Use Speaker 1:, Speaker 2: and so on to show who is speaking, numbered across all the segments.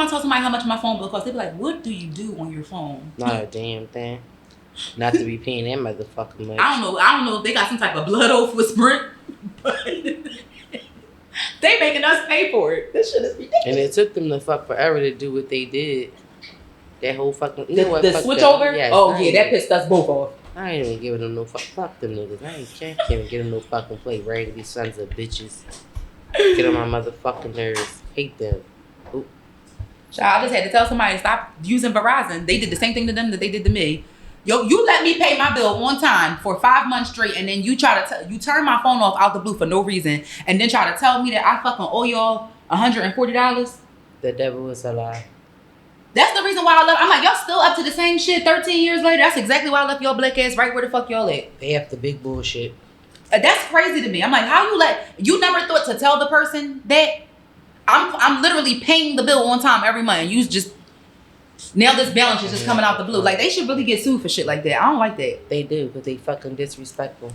Speaker 1: I tell somebody how much my phone bill costs, they be like, "What do you do on your phone?"
Speaker 2: Not a damn thing. Not to be paying that motherfucking much.
Speaker 1: I don't know if they got some type of blood oath with Sprint, but they making us pay for it. This shit is ridiculous.
Speaker 2: And it took them to fuck forever to do what they did. That whole fucking...
Speaker 1: The switch over?
Speaker 2: Yes,
Speaker 1: oh, yeah, that pissed us both off.
Speaker 2: I ain't even giving them no fuck them niggas. I can't even give them no fucking play. Raggedy sons of bitches. Get on my motherfucking nerves. Hate them. Ooh.
Speaker 1: Child, I just had to tell somebody to stop using Verizon. They did the same thing to them that they did to me. Yo, you let me pay my bill one time for 5 months straight, and then you try to you turn my phone off out the blue for no reason, and then try to tell me that I fucking owe y'all $140.
Speaker 2: The devil is a lie.
Speaker 1: That's the reason why I left. I'm like, y'all still up to the same shit 13 years later. That's exactly why I left y'all black ass right where the fuck y'all at.
Speaker 2: They have the big bullshit.
Speaker 1: That's crazy to me. I'm like, how you never thought to tell the person that I'm literally paying the bill on time every month, and you just now this balance is just coming out the blue. Like, they should really get sued for shit like that. I don't like that.
Speaker 2: They do, because they fucking disrespectful.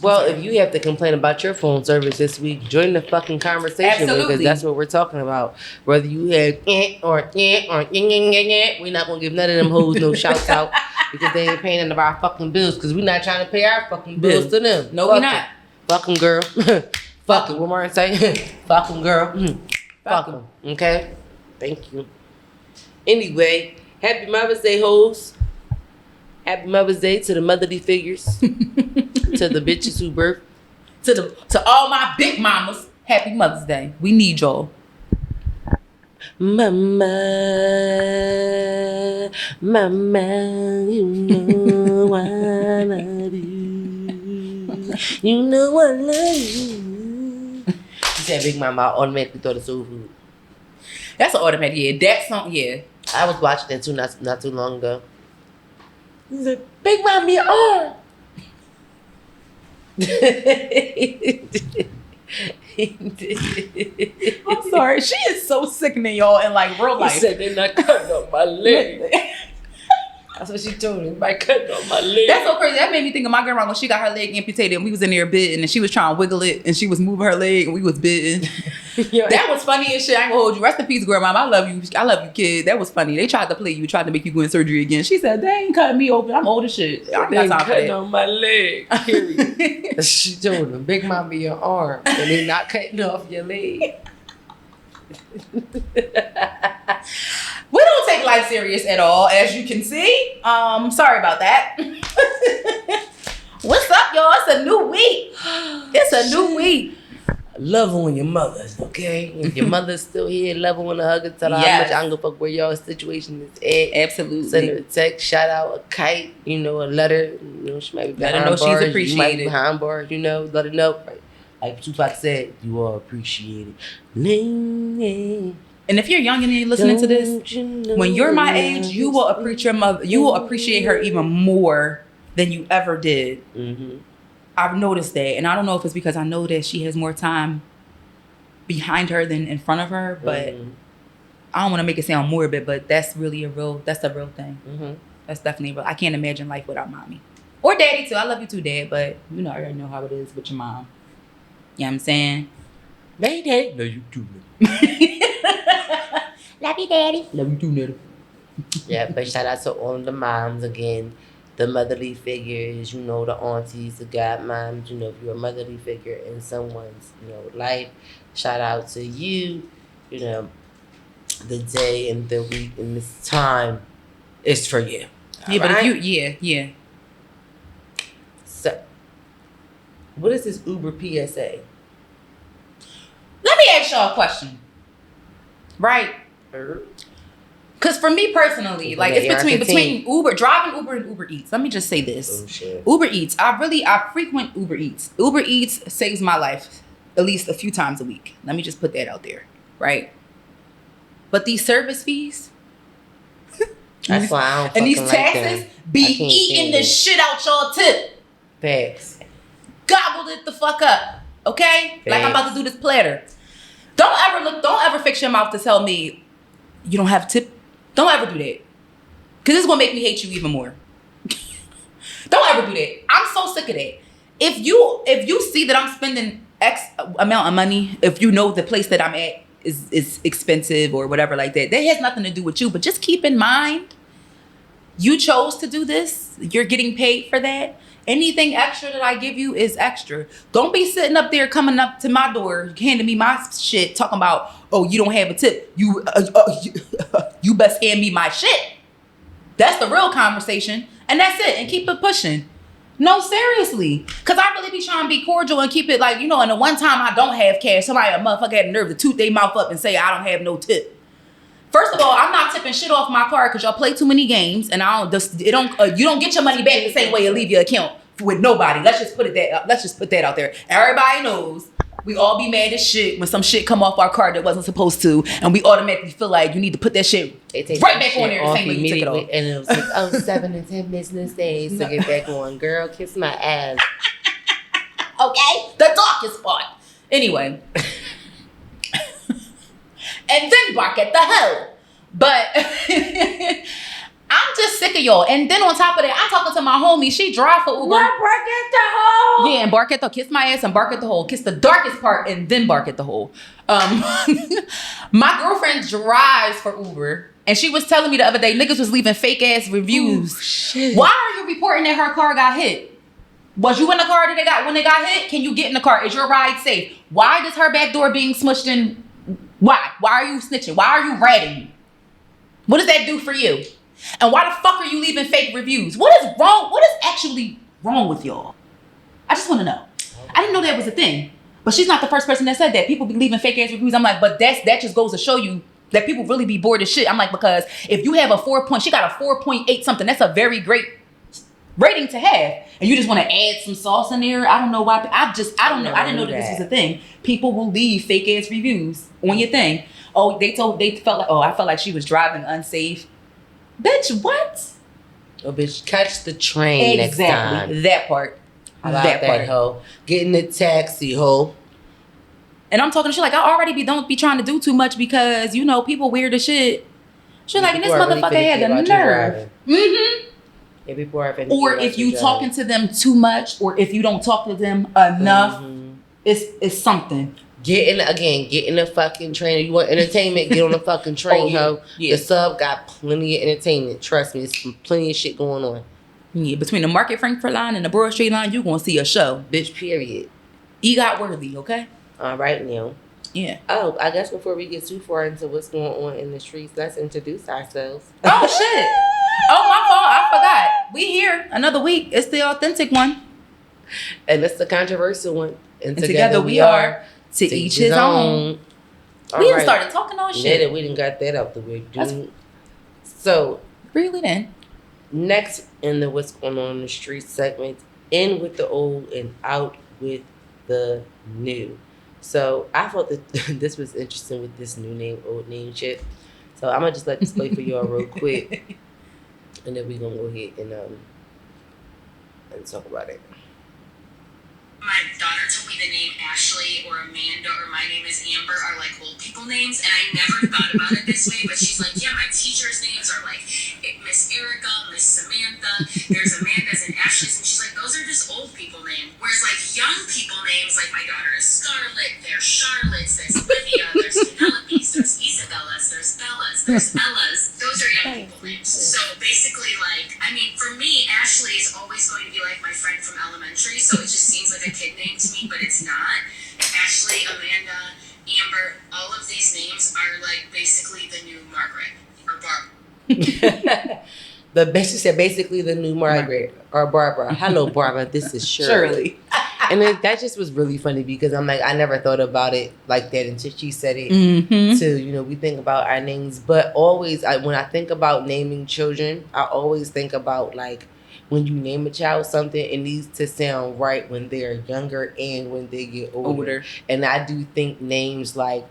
Speaker 2: Well, if you have to complain about your phone service this week, join the fucking conversation.
Speaker 1: Absolutely.
Speaker 2: Because that's what we're talking about. Whether you had or we're not going to give none of them hoes no shout out because they ain't paying none of our fucking bills because we're not trying to pay our fucking bills to them.
Speaker 1: No, we're not.
Speaker 2: Fucking girl. Fuck it. What more I say? Fucking girl. Fuck them. Okay? Thank you. Anyway, happy Mother's Day, hoes. Happy Mother's Day to the motherly figures. To the bitches who birth.
Speaker 1: To all my big mamas, happy Mother's Day. We need y'all.
Speaker 2: Mama, you know I love you. You know I love you. You said Big Mama, I automatically thought of soul food.
Speaker 1: That's an automatic, yeah. That song, yeah.
Speaker 2: I was watching it too not too long ago. He said, Big Mama, your arm.
Speaker 1: I'm sorry. She is so sickening, y'all, in like real life.
Speaker 2: He said they're not cutting off my leg. That's what she told me. By cutting off my leg.
Speaker 1: That's so crazy. That made me think of my grandma when she got her leg amputated and we was in there bidding and she was trying to wiggle it and she was moving her leg and we was bidding. That was funny as shit. I ain't gonna hold you. Rest in peace, grandma. I love you. I love you, kid. That was funny. They tried to play you, tried to make you go in surgery again. She said, they ain't cutting me open. I'm old as shit. I ain't got time for that.
Speaker 2: On my leg. Period. She told him, Big Mama, your arm. And they not cutting off your leg.
Speaker 1: We don't take life serious at all, as you can see. Sorry about that. What's up, y'all? It's a new week. It's a new week.
Speaker 2: Love on your mothers, okay? If your mother's still here, love on her, hug her, tell her how much I don't give a fuck where y'all situation is at.
Speaker 1: Absolutely.
Speaker 2: Send her a text, shout out, a kite, a letter. She might be behind
Speaker 1: let her know
Speaker 2: bars.
Speaker 1: she's appreciated.
Speaker 2: You might be behind bars, let her know. Like Tupac said, you are appreciated.
Speaker 1: And if you're young and you're listening to this, when you're my age, you will appreciate your mother. You will appreciate her even more than you ever did. Mm-hmm. I've noticed that, and I don't know if it's because I know that she has more time behind her than in front of her. But I don't want to make it sound morbid, but that's really a real thing. Mm-hmm. That's definitely real. I can't imagine life without mommy or daddy too. I love you too, Dad, but I already know how it is with your mom. You know what I'm saying?
Speaker 2: Daddy, no, you do.
Speaker 1: Love you, Daddy. Love you too, Daddy.
Speaker 2: Yeah, but shout out to all the moms again, the motherly figures, the aunties, the godmoms. If you're a motherly figure in someone's, life, shout out to you. The day and the week and this time is for you.
Speaker 1: Yeah, but if you,
Speaker 2: So, what is this Uber PSA?
Speaker 1: Let me ask y'all a question. Right? Because for me personally, like it's between Uber, driving Uber and Uber Eats. Let me just say this.
Speaker 2: Oh, shit.
Speaker 1: Uber Eats. I frequent Uber Eats. Uber Eats saves my life at least a few times a week. Let me just put that out there. Right? But these service fees.
Speaker 2: That's why I don't
Speaker 1: and these taxes be eating the shit out y'all tip.
Speaker 2: Facts.
Speaker 1: Gobbled it the fuck up. Okay? Like I'm about to do this platter. Don't ever fix your mouth to tell me you don't have tip. Don't ever do that. Cause it's gonna make me hate you even more. Don't ever do that. I'm so sick of that. If you see that I'm spending X amount of money, if you know the place that I'm at is expensive or whatever like that. That has nothing to do with you. But just keep in mind, you chose to do this. You're getting paid for that. Anything extra that I give you is extra. Don't be sitting up there coming up to my door, handing me my shit, talking about, oh, you don't have a tip. You best hand me my shit. That's the real conversation. And that's it. And keep it pushing. No, seriously. Because I really be trying to be cordial and keep it like, and the one time I don't have cash, a motherfucker had the nerve to toot their mouth up and say, I don't have no tip. First of all, I'm not tipping shit off my card because y'all play too many games, and you don't get your money back the same way you leave your account with nobody. Let's just put that out there. Everybody knows we all be mad as shit when some shit come off our card that wasn't supposed to, and we automatically feel like you need to put that shit right back on there the same way you took it off.
Speaker 2: And it was like, 7 to 10 business days to get back on. Girl, kiss my ass.
Speaker 1: Okay, the darkest part. Anyway. And then bark at the hoe. But I'm just sick of y'all. And then on top of that, I'm talking to my homie. She drive for Uber.
Speaker 2: Not bark at the hole.
Speaker 1: Yeah, and bark at the kiss my ass and bark at the hole. Kiss the darkest part and then bark at the hole. My girlfriend drives for Uber. And she was telling me the other day, niggas was leaving fake ass reviews.
Speaker 2: Ooh, shit.
Speaker 1: Why are you reporting that her car got hit? Was you in the car when they got hit? Can you get in the car? Is your ride safe? Why does her back door being smushed in? Why? Why are you snitching? Why are you ratting? What does that do for you? And why the fuck are you leaving fake reviews? What is wrong? What is actually wrong with y'all? I just want to know. I didn't know that was a thing. But she's not the first person that said that. People be leaving fake ass reviews. I'm like, but that just goes to show you that people really be bored as shit. I'm like, because if you have she got a 4.8 something. That's a very great rating to have. And you just want to add some sauce in there. I don't know why. I don't know. I didn't know that this was a thing. People will leave fake ass reviews on your thing. Oh, they felt like, I felt like she was driving unsafe. Bitch, what?
Speaker 2: Oh, bitch, catch the train next time.
Speaker 1: That part.
Speaker 2: That part, hoe. Get in the taxi, hoe.
Speaker 1: And I'm talking shit like, I already don't be trying to do too much because, people weird as shit. Shit like, and this motherfucker had the nerve. Mm-hmm.
Speaker 2: Yeah, people are
Speaker 1: or if you talking to them too much, or if you don't talk to them enough, it's something.
Speaker 2: Get in the fucking train. If you want entertainment, get on the fucking train, ho. Yeah. The sub got plenty of entertainment. Trust me, it's plenty of shit going on.
Speaker 1: Yeah, between the Market Frankfurt line and the Broad Street line, you gonna see a show.
Speaker 2: Bitch, period.
Speaker 1: EGOT worthy, okay?
Speaker 2: All right, now.
Speaker 1: Yeah.
Speaker 2: Oh, I guess before we get too far into what's going on in the streets, let's introduce ourselves.
Speaker 1: Oh, shit. Oh, my fault. I forgot. We here another week. It's the authentic one.
Speaker 2: And it's the controversial one. And
Speaker 1: together we are to each his own. We didn't started talking all shit.
Speaker 2: Yeah, we didn't got that out the way, dude. So,
Speaker 1: really then.
Speaker 2: Next in the what's going on in the streets segment, in with the old and out with the new. So I thought that this was interesting with this new name, old name shit. So I'm gonna just let this play for y'all real quick, and then we gonna go ahead and talk about it.
Speaker 3: My daughter told me the name Ashley or Amanda or my name is Amber are like old people names, and I never thought about it this way, but she's like, yeah, my teachers' names are like Miss Erica, Miss Samantha, there's Amanda's and Ashley's, and she's like, those are just old people names. Whereas like young people names, like my daughter is Scarlett, there's Charlotte's, there's Olivia, there's Penelope's, there's Isabella's, there's Bella's, there's Ella's. Those are young people names. So basically, like, I mean, for me, Ashley is always going to be like my friend from elementary, so it just seems like a kid name to me, but it's not. Ashley, Amanda, Amber, all of these names are like basically the new Margaret or Barb.
Speaker 2: Basically the new Margaret or Barbara. Hello, Barbara. This is Shirley. And that just was really funny because I'm like, I never thought about it like that until she said it. Mm-hmm. We think about our names, but always when I think about naming children, I always think about like when you name a child something, it needs to sound right when they're younger and when they get older. And I do think names like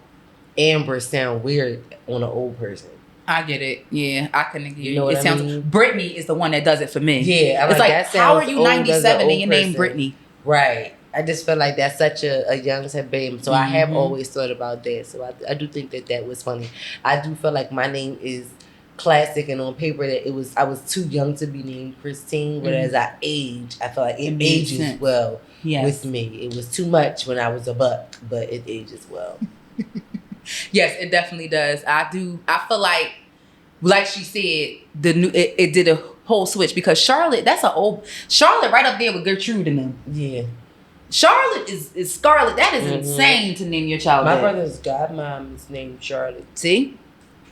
Speaker 2: Amber sound weird on an old person.
Speaker 1: I get it. Yeah, I can agree.
Speaker 2: You know what
Speaker 1: it sounds.
Speaker 2: mean?
Speaker 1: Brittany is the one that does it for me.
Speaker 2: Yeah,
Speaker 1: it's like how are you 97 and your name Brittany?
Speaker 2: Right. I just feel like that's such a young babe. So I have always thought about that. So I do think that was funny. I do feel like my name is classic, and on paper that I was too young to be named Christine, but as I age, I feel like it ages sense. Well with me. It was too much when I was a buck, but it ages well.
Speaker 1: Yes, it definitely does. I feel like she said, it did a whole switch because Charlotte, Charlotte right up there with Gertrude and them.
Speaker 2: Yeah.
Speaker 1: Charlotte is Scarlett. That is insane to name your child.
Speaker 2: My brother's godmom is named Charlotte.
Speaker 1: See?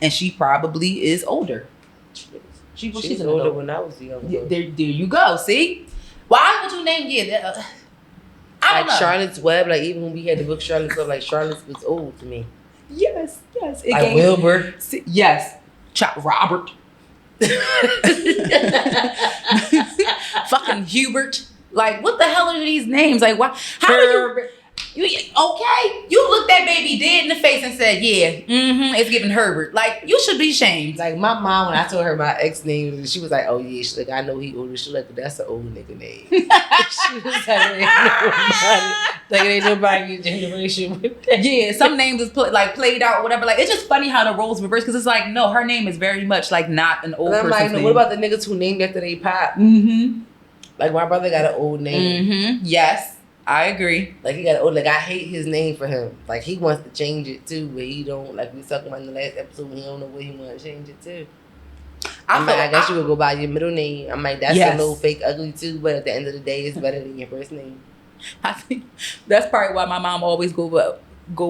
Speaker 1: And she probably is older.
Speaker 2: She's older when I was young.
Speaker 1: There you go. See? Why would you name I don't know.
Speaker 2: Charlotte's Web, like even when we had the book Charlotte's Web, like Charlotte's was old to me.
Speaker 1: Yes.
Speaker 2: Like Wilbur.
Speaker 1: Yes. Robert. Fucking Hubert. Like, what the hell are these names? Like, why? How do you okay? You looked that baby dead in the face and said, "Yeah, it's giving Herbert." Like, you should be shamed.
Speaker 2: Like my mom, when I told her my ex name, she was like, "Oh yeah." She's like, "I know he older." She's like, "That's an old nigga name." She was like, "Ain't nobody in your generation with that."
Speaker 1: Yeah, some names is played out or whatever. Like, it's just funny how the roles reverse because it's like, no, her name is very much like not an old person's
Speaker 2: like,
Speaker 1: name.
Speaker 2: What about the niggas who named after they pop? Like my brother got an old name.
Speaker 1: Yes, I agree.
Speaker 2: Like he got an old. Like I hate his name for him. Like he wants to change it too, but he don't. Like we was talking about in the last episode, he don't know what he want to change it to. I guess you would go by your middle name. I'm like, that's a little fake ugly too, but at the end of the day, it's better than your first name.
Speaker 1: I think that's probably why my mom always go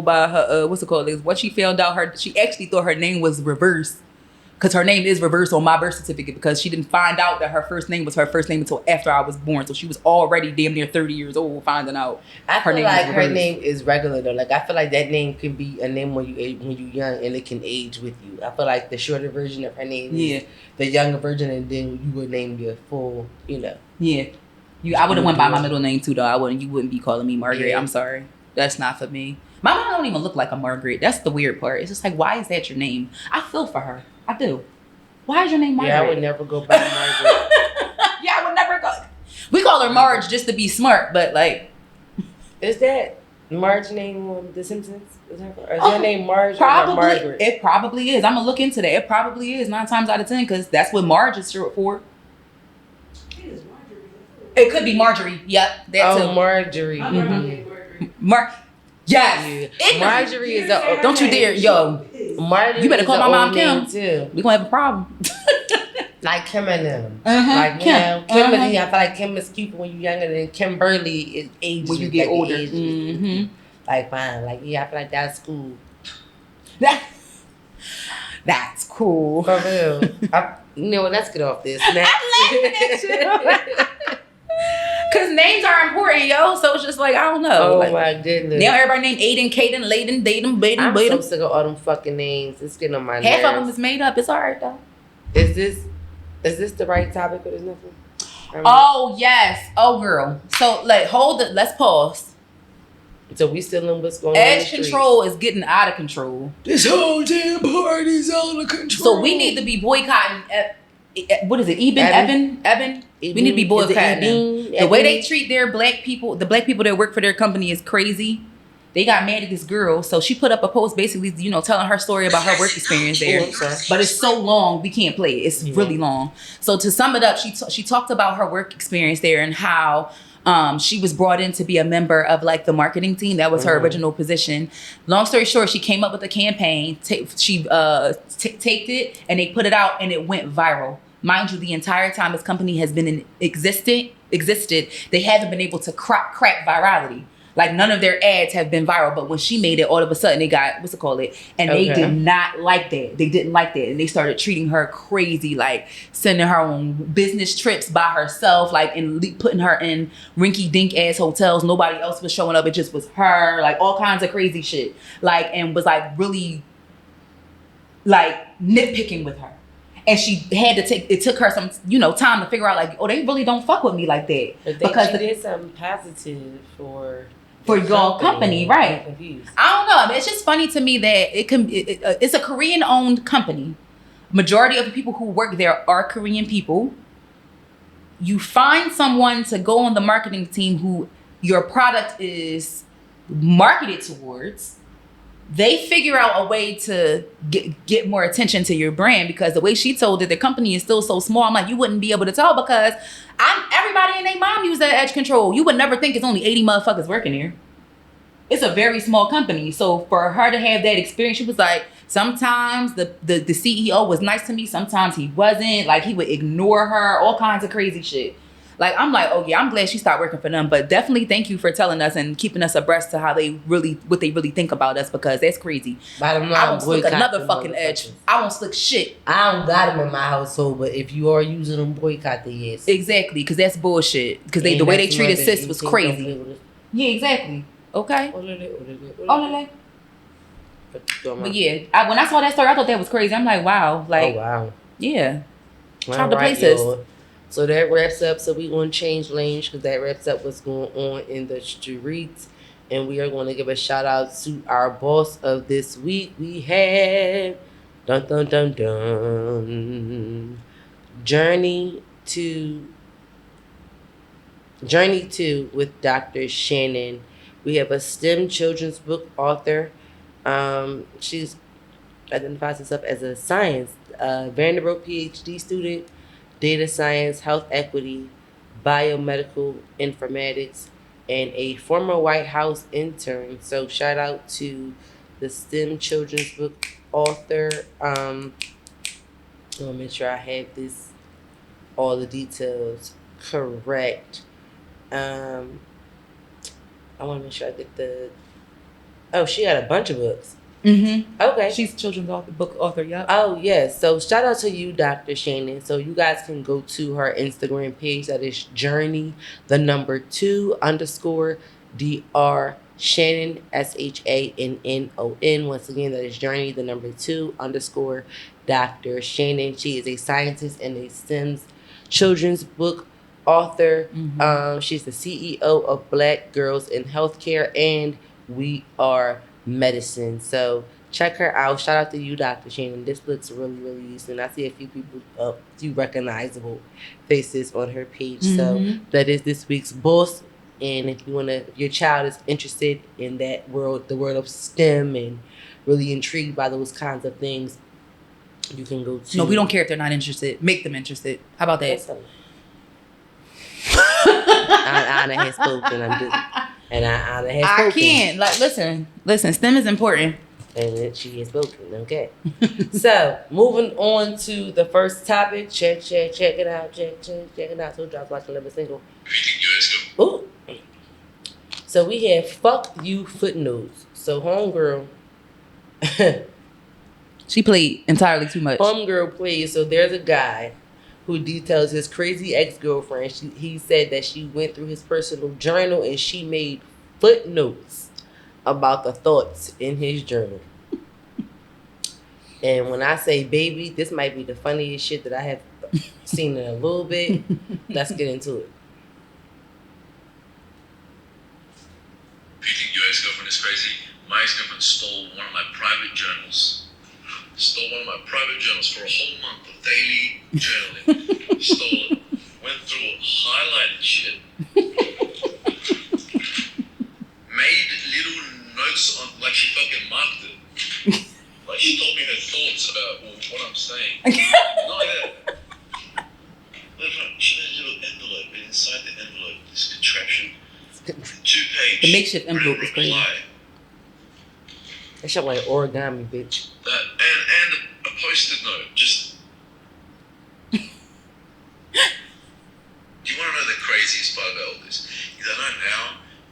Speaker 1: by her what's it called? Is what she found out she actually thought her name was reversed. Because her name is reversed on my birth certificate because she didn't find out that her first name was her first name until after I was born. So she was already damn near 30 years old finding out
Speaker 2: her name is regular though. Like I feel like that name can be a name when you young and it can age with you. I feel like the shorter version of her name is the younger version, and then you would name your full, Yeah.
Speaker 1: I would have went by my middle name too though. You wouldn't be calling me Margaret. Yeah. I'm sorry. That's not for me. My mom don't even look like a Margaret. That's the weird part. It's just like, why is that your name? I feel for her. I do. Why is your name Margaret?
Speaker 2: Yeah, I would never go by Margaret.
Speaker 1: I would never go. We call her Marge just to be smart, but like.
Speaker 2: Is that Marge's name on The Simpsons? Is her name Marge or Margaret?
Speaker 1: It probably is. I'm going to look into that. It probably is 9 times out of 10 because that's what Marge is short for. It could be Marjorie. Yep. That too.
Speaker 2: Marjorie.
Speaker 1: Yes.
Speaker 2: Yeah. Marjorie is a.
Speaker 1: Don't you dare, yo.
Speaker 2: Marjorie,
Speaker 1: you better call my mom Kim
Speaker 2: too.
Speaker 1: We gonna have a problem.
Speaker 2: Like Kim and them. Like Kim. Kimberly, I feel like Kim is cute when you're younger than Kimberly is age
Speaker 1: when you get older.
Speaker 2: Like fine. Like I feel like that's cool.
Speaker 1: That's cool.
Speaker 2: For real. Let's get off this. I'm laughing at you.
Speaker 1: Cause names are important, yo. So it's just like, I don't know.
Speaker 2: Oh my goodness.
Speaker 1: Now everybody named Aiden, Caden, Layden, Daden, Baden,
Speaker 2: I'm
Speaker 1: Baden.
Speaker 2: so sick of all them fucking names. It's getting on my nerves.
Speaker 1: Half of them is made up. It's alright though.
Speaker 2: Is this the right topic or is nothing?
Speaker 1: Oh yes. Oh girl. So hold it. Let's pause.
Speaker 2: So we still in what's going on.
Speaker 1: Edge control is getting out of control.
Speaker 2: This whole damn party's out of control.
Speaker 1: So we need to be boycotting. What is it? Eben? We need to be boycotting them. The way they treat their black people, the black people that work for their company is crazy. They got mad at this girl, so she put up a post basically, telling her story about her work experience there. But it's so long, we can't play it. It's really long. So to sum it up, she talked about her work experience there and how she was brought in to be a member of the marketing team. That was her original position. Long story short, she came up with a campaign. She taped it and they put it out and it went viral. Mind you, the entire time this company has been existed, they haven't been able to crack virality. Like none of their ads have been viral, but when she made it, all of a sudden they got and they did not like that. They didn't like that, and they started treating her crazy, like sending her on business trips by herself, and putting her in rinky-dink ass hotels. Nobody else was showing up; it just was her, all kinds of crazy shit, and was really nitpicking with her. And she had to it took her some, time to figure out they really don't fuck with me like that.
Speaker 2: But because she did something positive for
Speaker 1: your company, right? I don't know. I mean, it's just funny to me that it's a Korean-owned company. Majority of the people who work there are Korean people. You find someone to go on the marketing team who your product is marketed towards. They figure out a way to get more attention to your brand because the way she told it, the company is still so small. I'm like, you wouldn't be able to tell because everybody and their mom use that edge control. You would never think it's only 80 motherfuckers working here. it's a very small company. So for her to have that experience, she was like, sometimes the CEO was nice to me, sometimes he wasn't. Like, he would ignore her, all kinds of crazy shit. Like, I'm like, oh yeah, I'm glad she stopped working for them. But definitely thank you for telling us and keeping us abreast to what they really think about us, because that's crazy.
Speaker 2: Bottom line,
Speaker 1: I won't slick
Speaker 2: boycott
Speaker 1: another
Speaker 2: them
Speaker 1: fucking
Speaker 2: motherfuckers.
Speaker 1: edge. I won't slick shit.
Speaker 2: I don't got them in my household, but if you are using them, boycott the ass.
Speaker 1: Exactly, because that's bullshit. Because the way they treated sis was crazy. Yeah, exactly. Okay. Olele. But yeah, when I saw that story, I thought that was crazy. I'm like, wow. Like,
Speaker 2: oh wow.
Speaker 1: Yeah.
Speaker 2: All
Speaker 1: the places.
Speaker 2: Y'all. So that wraps up. So we going to change lanes because that wraps up what's going on in the streets. And we are going to give a shout out to our boss of this week. We have dun dun dun dun Journey 2 with Dr. Shannon. We have a STEM children's book author. She's identifies herself as a science, Vanderbilt PhD student, data science, health equity, biomedical informatics, and a former White House intern. So shout out to the STEM children's book author. I want to make sure I have all the details correct. I want to make sure I get she got a bunch of books.
Speaker 1: Mm-hmm.
Speaker 2: Okay.
Speaker 1: She's children's book author, yeah.
Speaker 2: Oh, yes. So shout out to you, Dr. Shannon. So you guys can go to her Instagram page. That is Journey, 2_Dr. Shannon, SHANNON. Once again, that is Journey, 2_Dr. Shannon. She is a scientist and a STEM children's book author.
Speaker 1: Mm-hmm.
Speaker 2: She's the CEO of Black Girls in Healthcare and We Are Medicine. So check her out. Shout out to you, Dr. Shannon. This looks really, really decent. I see a few people, few recognizable faces on her page.
Speaker 1: Mm-hmm.
Speaker 2: So that is this week's boss. And if your child is interested in that world, the world of STEM, and really intrigued by those kinds of things, you can go to.
Speaker 1: No, we don't care if they're not interested. Make them interested. How about that?
Speaker 2: Anna has spoken. Anna has spoken.
Speaker 1: I can't. Like, listen. STEM is important.
Speaker 2: And she has spoken. Okay. So moving on to the first topic. Check it out. Check it out. So drops like a little single. Ooh. So we have fuck you footnotes. So homegirl.
Speaker 1: She played entirely too much.
Speaker 2: Homegirl plays. So there's a guy who details his crazy ex-girlfriend. He said that she went through his personal journal and she made footnotes about the thoughts in his journal. And when I say baby, this might be the funniest shit that I have seen in a little bit. Let's get into it.
Speaker 4: If you think your ex-girlfriend is crazy, my ex-girlfriend stole one of my private journals. For a whole month of daily journaling. Stole it, went through it, highlighted shit, made little notes on, like she fucking marked it. Like she told me her thoughts about what I'm saying. Not like that. She made a little envelope, and inside the envelope, this contraption, 2-page.
Speaker 1: The makeshift envelope is crazy.
Speaker 2: That shit like origami, bitch.
Speaker 4: That and a post-it note, just. Do you want to know the craziest part about all this? Is I know now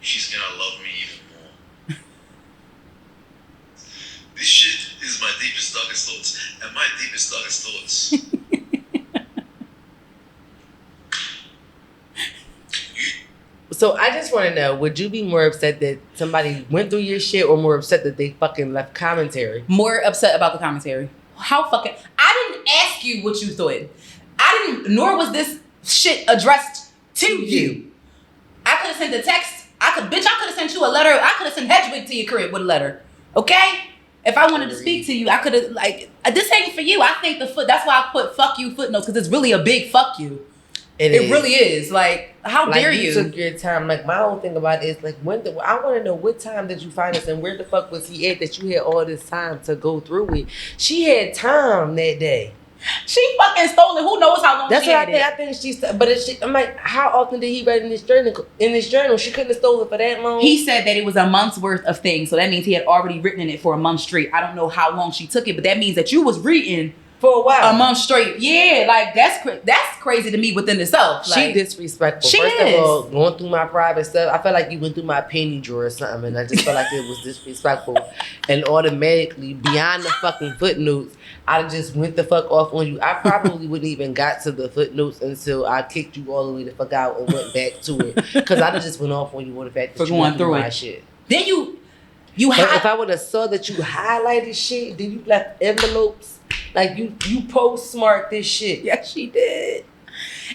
Speaker 4: she's gonna love me even more. This shit is my deepest, darkest thoughts, and my deepest, darkest thoughts.
Speaker 2: So I just want to know, would you be more upset that somebody went through your shit or more upset that they fucking left commentary?
Speaker 1: More upset about the commentary. I didn't ask you what you thought. Nor was this shit addressed to you. I could have sent a text. I could have sent you a letter. I could have sent Hedwig to your crib with a letter. Okay? If I wanted to speak to you, I could have, like, this ain't for you. I think that's why I put fuck you footnotes, because it's really a big fuck you. It really is. Like, how dare you?
Speaker 2: You took your time. Like, my whole thing about it is, like, I want to know what time did you find us and where the fuck was he at that you had all this time to go through it? She had time that day.
Speaker 1: She fucking stole it. Who knows how long
Speaker 2: That's
Speaker 1: she
Speaker 2: what
Speaker 1: had
Speaker 2: I think.
Speaker 1: it.
Speaker 2: I think she's. But I'm like, how often did he write in this journal? She couldn't have stolen it for that long.
Speaker 1: He said that it was a month's worth of things, so that means he had already written in it for a month straight. I don't know how long she took it, but that means that you was reading
Speaker 2: for a while,
Speaker 1: a month straight. Yeah, like that's crazy to me within itself. Like,
Speaker 2: she disrespectful.
Speaker 1: She
Speaker 2: First
Speaker 1: is.
Speaker 2: of all, going through my private stuff, I felt like you went through my penny drawer or something, and I just felt like it was disrespectful. And automatically, beyond the fucking footnotes, I just went the fuck off on you. I probably wouldn't even got to the footnotes until I kicked you all the way the fuck out and went back to it. Because I just went off on you on the fact that
Speaker 1: for
Speaker 2: you
Speaker 1: going
Speaker 2: went through
Speaker 1: through
Speaker 2: my
Speaker 1: it.
Speaker 2: shit.
Speaker 1: Then you
Speaker 2: but if I would have saw that you highlighted shit, then you left envelopes. Like you postmarked this shit.
Speaker 1: Yeah, she did.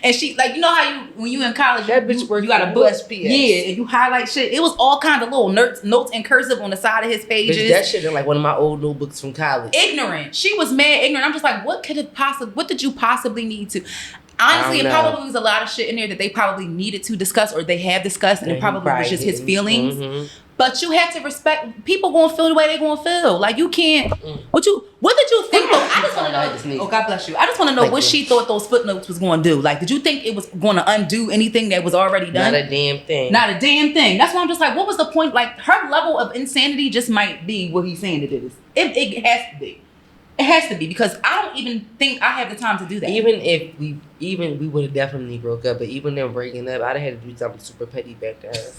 Speaker 1: And she, like, you know how when you in college,
Speaker 2: that bitch
Speaker 1: you got a book,
Speaker 2: USPS.
Speaker 1: yeah, and you highlight shit. It was all kinds of little notes in cursive on the side of his pages.
Speaker 2: Bitch, that shit is like one of my old notebooks from college.
Speaker 1: Ignorant. She was mad ignorant. I'm just like, what did you possibly need to? Honestly, it probably was a lot of shit in there that they probably needed to discuss or they have discussed, and it probably was just his feelings. Mm-hmm. But you have to respect people gonna feel the way they gonna feel. Like you can't. What did you think? I just want to know. Oh, God bless you. I just want to know what she thought those footnotes was gonna do. Like, did you think it was gonna undo anything that was already done?
Speaker 2: Not a damn thing.
Speaker 1: Not a damn thing. That's why I'm just like, what was the point? Like, her level of insanity just might be what he's saying it is. It has to be. It has to be, because I don't even think I have the time to do that.
Speaker 2: Even if we would have definitely broke up, but even them breaking up, I'd have had to do something super petty back to her.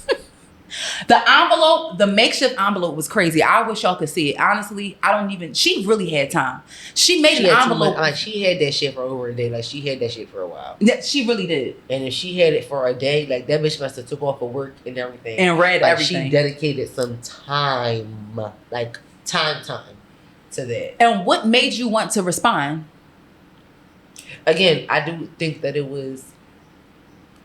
Speaker 1: The makeshift envelope was crazy. I wish y'all could see it. Honestly, she really had time. She made an envelope.
Speaker 2: Like, she had that shit for over a day. Like, she had that shit for a while.
Speaker 1: Yeah, she really did.
Speaker 2: And if she had it for a day, like, that bitch must have took off of work and everything.
Speaker 1: And read everything.
Speaker 2: She dedicated some time, like, time to that.
Speaker 1: And what made you want to respond?
Speaker 2: Again, I do think that it was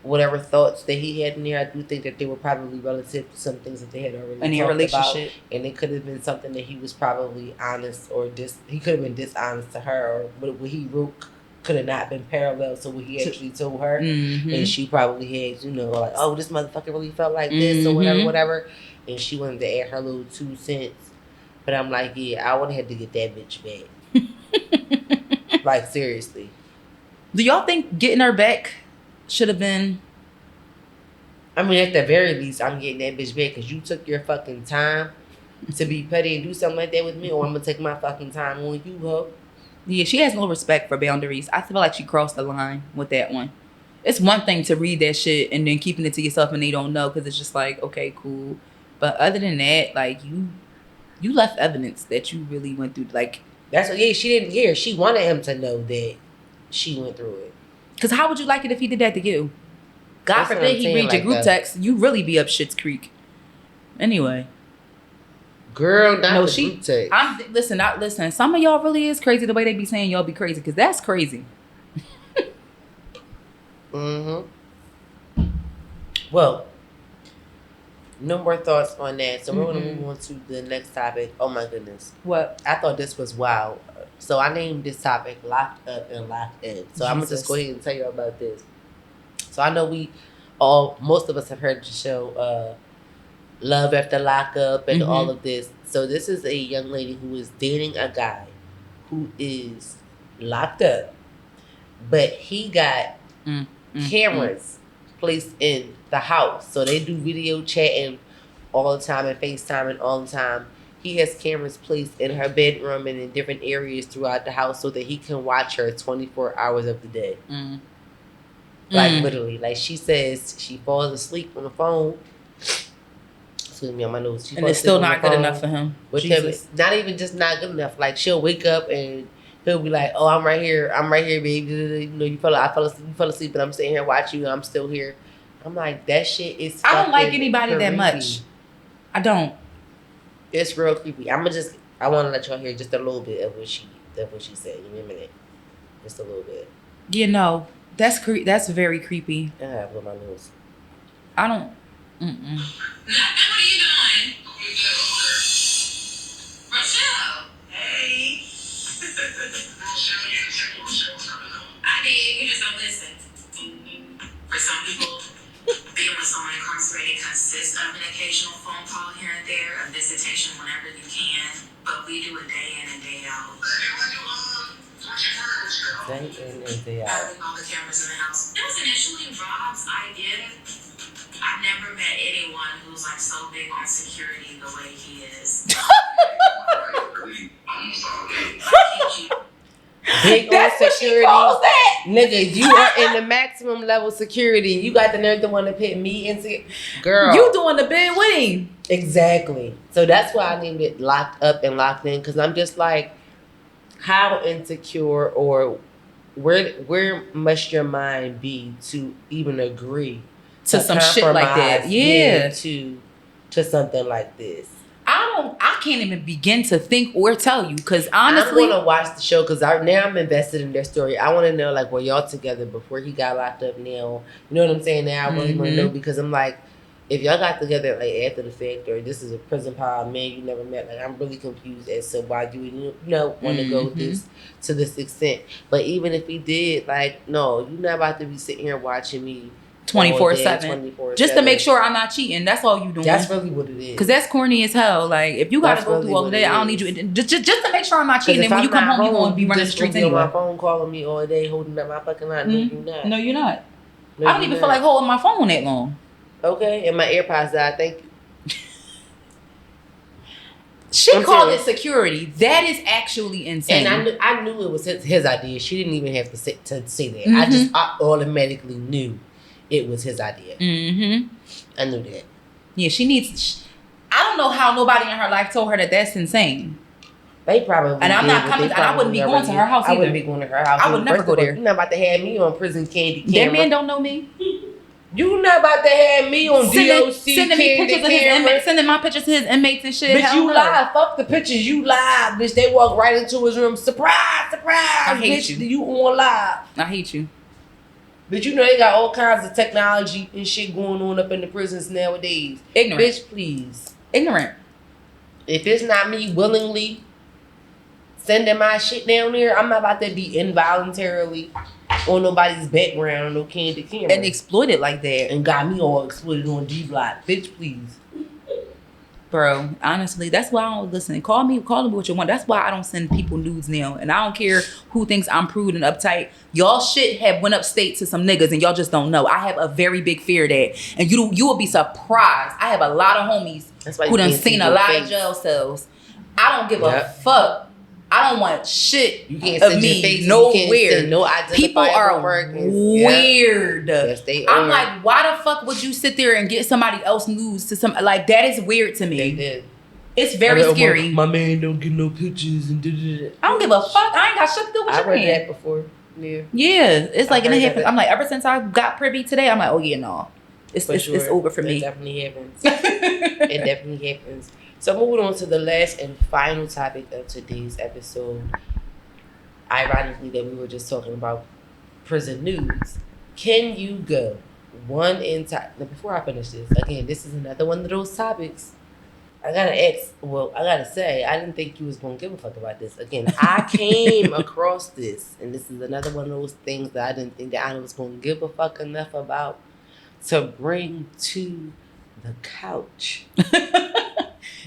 Speaker 2: whatever thoughts that he had in there. I do think that they were probably relative to some things that they had already
Speaker 1: in their relationship,
Speaker 2: and it could have been something that he was probably honest or he could have been dishonest to her, or what he wrote could have not been parallel to what he actually told her, and she probably had, like, oh, this motherfucker really felt like this or whatever, and she wanted to add her little 2 cents. But I'm like, yeah, I would have had to get that bitch back. Like, seriously.
Speaker 1: Do y'all think getting her back should have been?
Speaker 2: I mean, at the very least, I'm getting that bitch back because you took your fucking time to be petty and do something like that with me, or I'm gonna take my fucking time on you, ho.
Speaker 1: Yeah, she has no respect for boundaries. I feel like she crossed the line with that one. It's one thing to read that shit and then keeping it to yourself and they don't know, because it's just like, okay, cool. But other than that, like, you left evidence that you really went through. Like,
Speaker 2: that's what. Yeah, she didn't care. She wanted him to know that she went through it.
Speaker 1: Because how would you like it if he did that to you? God forbid he read your group text. You really be up Schitt's Creek. Anyway.
Speaker 2: Girl, not the group text.
Speaker 1: Listen. Some of y'all really is crazy the way they be saying y'all be crazy. Because that's crazy.
Speaker 2: Well, no more thoughts on that. So we're going to move on to the next topic. Oh, my goodness.
Speaker 1: What?
Speaker 2: I thought this was wild. So I named this topic Locked Up and Locked In. So I'm going to just go ahead and tell you about this. So I know most of us have heard the show Love After Lockup and all of this. So this is a young lady who is dating a guy who is locked up, but he got cameras placed in the house. So they do video chatting all the time and FaceTiming all the time. He has cameras placed in her bedroom and in different areas throughout the house so that he can watch her 24 hours of the day. Like, literally. Like, she says she falls asleep on the phone. Excuse me, on my nose.
Speaker 1: And it's still not good enough for him.
Speaker 2: With him, it's not even just not good enough. Like, she'll wake up and he'll be like, "Oh, I'm right here, baby. You fell asleep, but I'm sitting here watching you. I'm still here." I'm like, that shit is.
Speaker 1: I don't like anybody
Speaker 2: creepy.
Speaker 1: that much. I don't.
Speaker 2: It's real creepy. I want to let y'all hear just a little bit of what she said. Give me a minute, just a little bit.
Speaker 1: That's very creepy.
Speaker 2: I have with my nose.
Speaker 1: I don't.
Speaker 3: What are you doing? Rochelle. Hey. I did. You just don't listen. For some people, being with someone incarcerated consists of an occasional phone call here and there, a visitation whenever you can. But we do it day in and day out.
Speaker 2: Day in and day out.
Speaker 3: Having all the cameras in the house. It was initially Rob's idea. I've never met anyone who's like so big on security the way he is.
Speaker 2: Big on security. Nigga, you are in the maximum level security. You got the nerve to want to put me into. Girl.
Speaker 1: You doing the bid with him.
Speaker 2: Exactly. So that's why I named it Locked Up and Locked In. Because I'm just like, how insecure or where must your mind be to even agree
Speaker 1: to some shit like that? Yeah.
Speaker 2: To something like this.
Speaker 1: I can't even begin to think or tell you, because honestly,
Speaker 2: I'm gonna watch the show because now I'm invested in their story. I want to know, like, were y'all together before he got locked up? Now, you know what I'm saying? Now I really want to know, because I'm like, if y'all got together like after the fact, or this is a prison pile, man you never met, like, I'm really confused as to why you want to go this to this extent. But even if he did, like, no, you're not about to be sitting here watching me
Speaker 1: 24/7 just to make sure I'm not cheating. That's all you doing.
Speaker 2: That's really what it is.
Speaker 1: Because that's corny as hell. Like, if you gotta go through all of that, I don't need you. Just to make sure I'm not cheating. And when you come home, you're gonna be running the streets anyway.
Speaker 2: On my phone, calling me all day, holding up my fucking line. No, you're not.
Speaker 1: No, you're not. I don't even feel like holding my phone that long.
Speaker 2: Okay, and my AirPods died. Thank you.
Speaker 1: She called it security. That is actually insane.
Speaker 2: And I knew it was his idea. She didn't even have to say that. I automatically knew it was his idea. I knew that.
Speaker 1: Yeah, she needs. I don't know how nobody in her life told her that that's insane.
Speaker 2: They probably.
Speaker 1: And I'm not coming. And I wouldn't be going to her house either.
Speaker 2: I wouldn't be going to her house.
Speaker 1: I would never go there.
Speaker 2: You're not about to have me on prison candy camera.
Speaker 1: That man don't know me.
Speaker 2: You not about to have me on DOC
Speaker 1: sending me pictures of his inmates, sending my pictures to his inmates and shit.
Speaker 2: Bitch, you live. Fuck the pictures. You live, bitch. They walk right into his room. Surprise, surprise.
Speaker 1: I hate
Speaker 2: bitch,
Speaker 1: you.
Speaker 2: You on live.
Speaker 1: I hate you.
Speaker 2: But you know they got all kinds of technology and shit going on up in the prisons nowadays.
Speaker 1: Ignorant.
Speaker 2: Bitch, please.
Speaker 1: Ignorant.
Speaker 2: If it's not me willingly sending my shit down there, I'm not about to be involuntarily on nobody's background, no candy camera.
Speaker 1: And exploit it like that.
Speaker 2: And got me all exploited on G-Block. Bitch, please.
Speaker 1: Bro, honestly, that's why I don't listen. Call me what you want. That's why I don't send people nudes now. And I don't care who thinks I'm prude and uptight. Y'all shit have went upstate to some niggas and y'all just don't know. I have a very big fear of that. And you will be surprised. I have a lot of homies who done seen a lot of jail cells. I don't give a fuck. I don't want shit
Speaker 2: you can't
Speaker 1: of me nowhere.
Speaker 2: No
Speaker 1: people are weird.
Speaker 2: Yes, they
Speaker 1: I'm like, why the fuck would you sit there and get somebody else news to some, like, that is weird to me.
Speaker 2: They did.
Speaker 1: It's very scary.
Speaker 2: My man don't get no pictures and
Speaker 1: I don't give a fuck. I ain't got shit to do with your man.
Speaker 2: I read that before. Yeah,
Speaker 1: it's like, and it happens. I'm like, ever since I got privy today, I'm like, oh yeah, no, it's over for me.
Speaker 2: It definitely happens. It definitely happens. So moving on to the last and final topic of today's episode. Ironically, that we were just talking about prison news. Can you go one entire... Now, before I finish this, again, this is another one of those topics. I gotta say, I didn't think you was gonna give a fuck about this. Again, I came across this, and this is another one of those things that I didn't think that I was gonna give a fuck enough about to bring to the couch.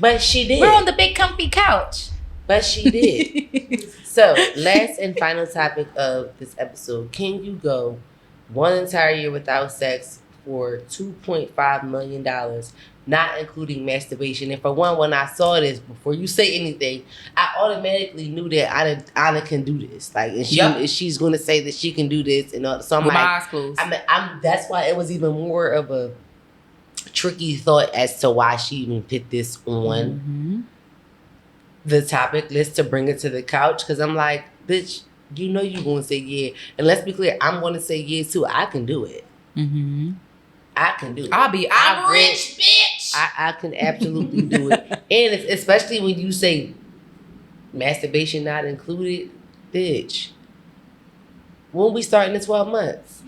Speaker 2: But she did.
Speaker 1: We're on the big comfy couch.
Speaker 2: But she did. So, last and final topic of this episode. Can you go one entire year without sex for $2.5 million, not including masturbation? And for one, when I saw this, before you say anything, I automatically knew that Anna can do this. Like, and she's going to say that she can do this. And all, so I'm
Speaker 1: with
Speaker 2: like,
Speaker 1: my eyes closed.
Speaker 2: That's why it was even more of a tricky thought as to why she even put this on the topic list to bring it to the couch. Because I'm like, bitch, you know you're going to say yeah. And let's be clear, I'm going to say yeah too. I can do it. I can do it.
Speaker 1: I'm rich, bitch.
Speaker 2: I can absolutely do it. And especially when you say masturbation not included, bitch. When we start in 12 months?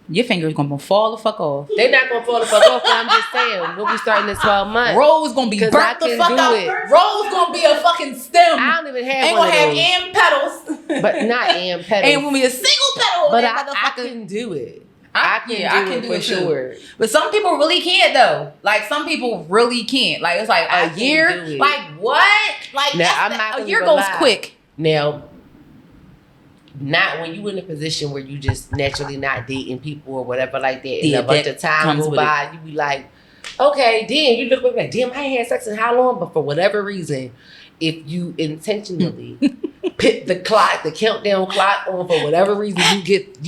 Speaker 1: Your finger's gonna fall the fuck off.
Speaker 2: They're not gonna fall the fuck off. I'm just saying, we'll be starting in 12 months.
Speaker 1: Rose gonna be burnt the fuck out. Rose gonna be a fucking stem.
Speaker 2: I don't even have
Speaker 1: ain't
Speaker 2: one
Speaker 1: gonna
Speaker 2: of those.
Speaker 1: have am petals.
Speaker 2: But not am petals.
Speaker 1: Ain't gonna be a single petal.
Speaker 2: But I can do it. I can do it for sure.
Speaker 1: But some people really can't though. Like some people really can't. Like it's like a year. Like what? Like
Speaker 2: now, I'm not
Speaker 1: a year goes quick.
Speaker 2: Now, not when you in a position where you just naturally not dating people or whatever like that, and
Speaker 1: Yeah,
Speaker 2: a bunch
Speaker 1: that
Speaker 2: of time
Speaker 1: comes
Speaker 2: go
Speaker 1: with
Speaker 2: by, you be like, okay, damn, you look back like, damn, I ain't had sex in how long? But for whatever reason, if you intentionally put the countdown clock on for whatever reason, you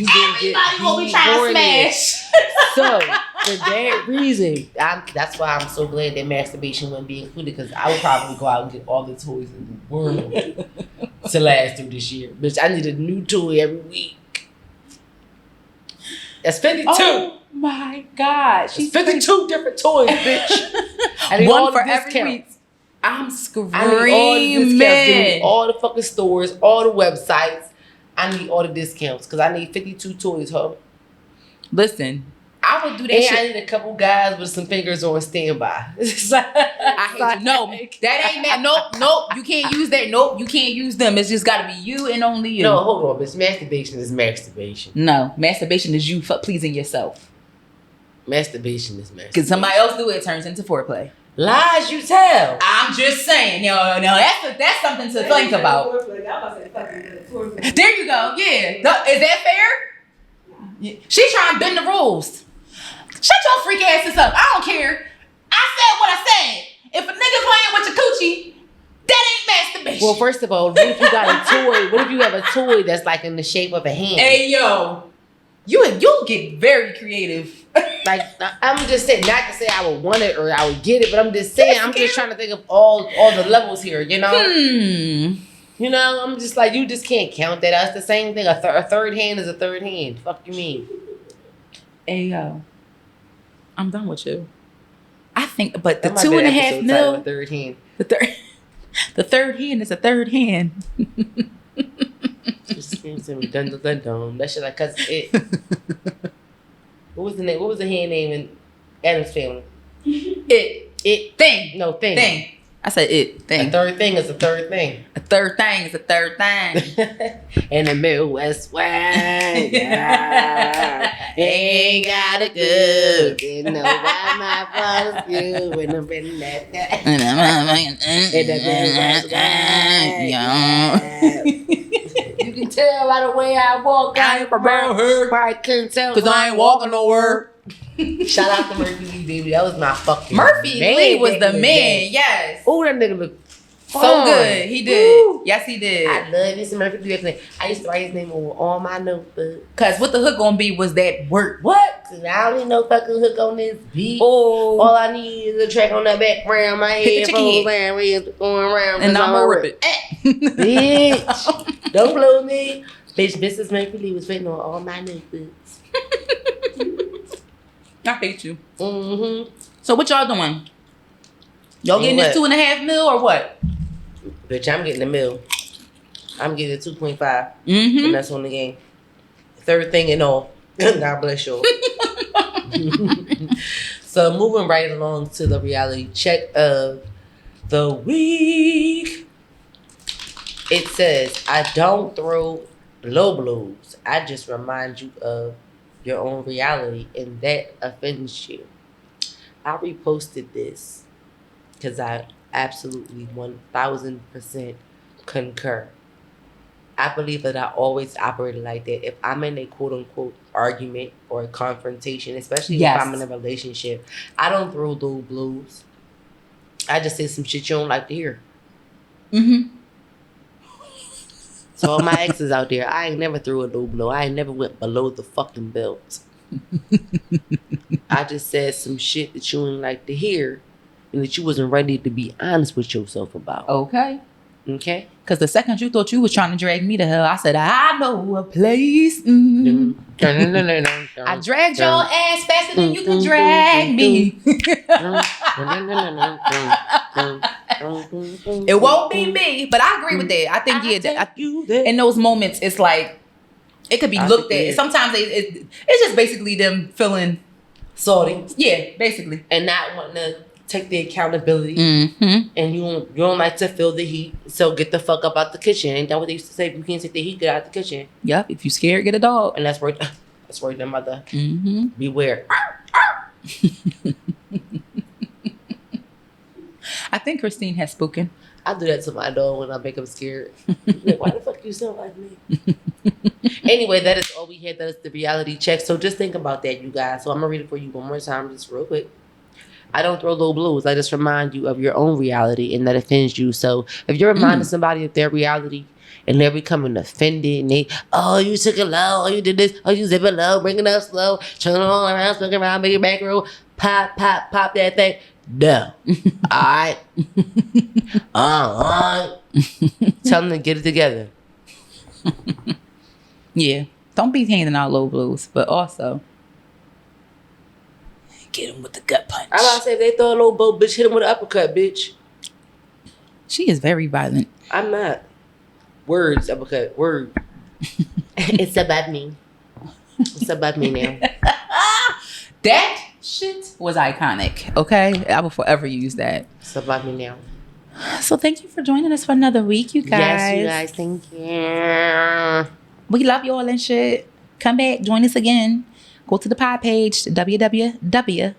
Speaker 2: gonna get horny. So for that reason, that's why I'm so glad that masturbation wouldn't be included, because I would probably go out and get all the toys in the world to last through this year. Bitch, I need a new toy every week. That's 52.
Speaker 1: Oh my God.
Speaker 2: She's 52 different toys, bitch. I need
Speaker 1: one
Speaker 2: all
Speaker 1: for
Speaker 2: the
Speaker 1: every
Speaker 2: discounts.
Speaker 1: week. I'm screaming.
Speaker 2: I need all the discounts. Give me all the fucking stores, all the websites. I need all the discounts because I need 52 toys, huh?
Speaker 1: Listen, I would do that
Speaker 2: and
Speaker 1: shit.
Speaker 2: I need a couple guys with some fingers on standby.
Speaker 1: I hate you. No, that ain't that. Nope. You can't use that. Nope, you can't use them. It's just got to be you and only you.
Speaker 2: No, hold on, bitch. Masturbation is masturbation.
Speaker 1: No, masturbation is you pleasing yourself.
Speaker 2: Masturbation is masturbation.
Speaker 1: Because somebody else do it, it turns into foreplay.
Speaker 2: Lies you tell.
Speaker 1: I'm just saying. No, that's something to think about. There you go. Yeah. Is that fair? Yeah. She trying to bend the rules. Shut your freak asses up. I don't care. I said what I said. If a nigga playing with your coochie, that ain't masturbation.
Speaker 2: Well, first of all, what if you got a toy? What if you have a toy that's like in the shape of a hand?
Speaker 1: Hey, yo. You'll get very creative.
Speaker 2: Like, I'm just saying, not to say I would want it or I would get it, but I'm just saying, I'm just trying to think of all the levels here, you know? You know, I'm just like, you just can't count that. That's the same thing. A third hand is a third hand. Fuck you mean?
Speaker 1: Hey, yo. I'm done with you. I think, but the 2.5 mil.
Speaker 2: Third hand.
Speaker 1: The third hand is a third hand.
Speaker 2: Just dun. That shit like, cause it. What was the name? What was the hand name in Adam's Family?
Speaker 1: Thing.
Speaker 2: No, thing.
Speaker 1: Thing. I said it. Thing.
Speaker 2: A third thing is a third thing.
Speaker 1: A third thing is a third thing.
Speaker 2: In the Midwest way, yeah. Ain't got a good. Didn't know why my father's good when I'm in that. In the Midwest way, yeah. You can tell by the way I walk. I ain't from her. I couldn't tell.
Speaker 1: Cause I ain't walking nowhere.
Speaker 2: Shout out to Murphy Lee, baby. That was my fucking
Speaker 1: Murphy
Speaker 2: man
Speaker 1: Lee was the
Speaker 2: man.
Speaker 1: Yes.
Speaker 2: Oh, that nigga look
Speaker 1: so good. He did.
Speaker 2: Woo.
Speaker 1: Yes, he did.
Speaker 2: I love this Murphy Lee. I used to write his name over all my notebooks.
Speaker 1: Cause what the hook gonna be was that work.
Speaker 2: What? I don't need no fucking hook on this beat.
Speaker 1: Oh.
Speaker 2: All I need is a track on the background. My headphones going around.
Speaker 1: And I'm gonna rip it.
Speaker 2: Bitch. Don't blow me. Bitch, Mrs. Murphy Lee was written on all my notebooks.
Speaker 1: I hate you.
Speaker 2: Mm-hmm.
Speaker 1: So what y'all doing? Y'all getting this 2.5 mil or what?
Speaker 2: Bitch, I'm getting the mil. I'm getting 2.5.
Speaker 1: Mm-hmm.
Speaker 2: And that's on the game. Third thing and all. God bless you. So moving right along to the reality check of the week. It says, I don't throw low blows. I just remind you of your own reality, and that offends you. I reposted this because I absolutely 1000% concur. I believe that I always operated like that. If I'm in a quote unquote argument or a confrontation, especially if I'm in a relationship, I don't throw low blows. I just say some shit you don't like to hear.
Speaker 1: Mm-hmm.
Speaker 2: So all my exes out there, I ain't never threw a low blow. I ain't never went below the fucking belt. I just said some shit that you ain't like to hear and that you wasn't ready to be honest with yourself about.
Speaker 1: Okay.
Speaker 2: Okay?
Speaker 1: Because the second you thought you was trying to drag me to hell, I said, I know a place. Mm-hmm. I dragged your ass faster than you could drag me. It won't be me, but I agree with that. I think, in those moments, it's like, it could be looked at. Sometimes it's just basically them feeling
Speaker 2: salty.
Speaker 1: Yeah, basically.
Speaker 2: And not wanting to take the accountability.
Speaker 1: Mm-hmm.
Speaker 2: And you don't like to feel the heat, so get the fuck up out the kitchen. Ain't that what they used to say? If you can't take the heat, get out the kitchen.
Speaker 1: Yep, if you scared, get a dog.
Speaker 2: And that's where the mother.
Speaker 1: Mm-hmm.
Speaker 2: Beware.
Speaker 1: I think Christine has spoken.
Speaker 2: I do that to my dog when I make him scared. Like, why the fuck you sound like me? Anyway, that is all we had. That is the reality check. So just think about that, you guys. So I'm gonna read it for you one more time, just real quick. I don't throw low blows. I just remind you of your own reality and that offends you. So if you're reminding somebody of their reality and they're becoming offended and they, oh, you took it low, oh, you did this, oh, you zip it low, bring it up slow, turn it all around, swing around, make it back roll, pop that thing. No. All right. Tell them to get it together.
Speaker 1: Yeah. Don't be handing out low blows, but also get him with the gut punch.
Speaker 2: I'm about to say, if they throw a low blow, bitch, hit him with an uppercut, bitch.
Speaker 1: She is very violent.
Speaker 2: I'm not. Words, uppercut, word. It's about me. It's about me now.
Speaker 1: That shit was iconic, okay? I will forever use that.
Speaker 2: It's about me now.
Speaker 1: So thank you for joining us for another week, you guys.
Speaker 2: Yes, you guys, thank you.
Speaker 1: We love you all and shit. Come back, join us again. Go to the pod page, www,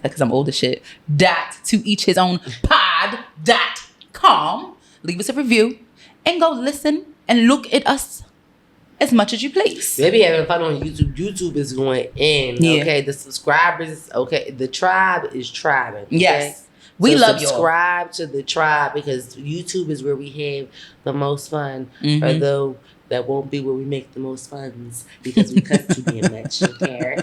Speaker 1: because I'm old as shit, .toeachhisownpod.com. Leave us a review and go listen and look at us as much as you please.
Speaker 2: They be having fun on YouTube. YouTube is going in.
Speaker 1: Yeah.
Speaker 2: Okay, the subscribers. Okay, the tribe is tribing. Okay?
Speaker 1: Yes. We love you.
Speaker 2: Subscribe to the tribe because YouTube is where we have the most fun. Although that won't be where we make the most funds because we cuss too damn much. Okay.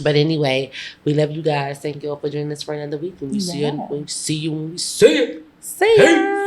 Speaker 2: But anyway, we love you guys. Thank you all for joining us for another week. And we see you when we see you.
Speaker 1: See ya.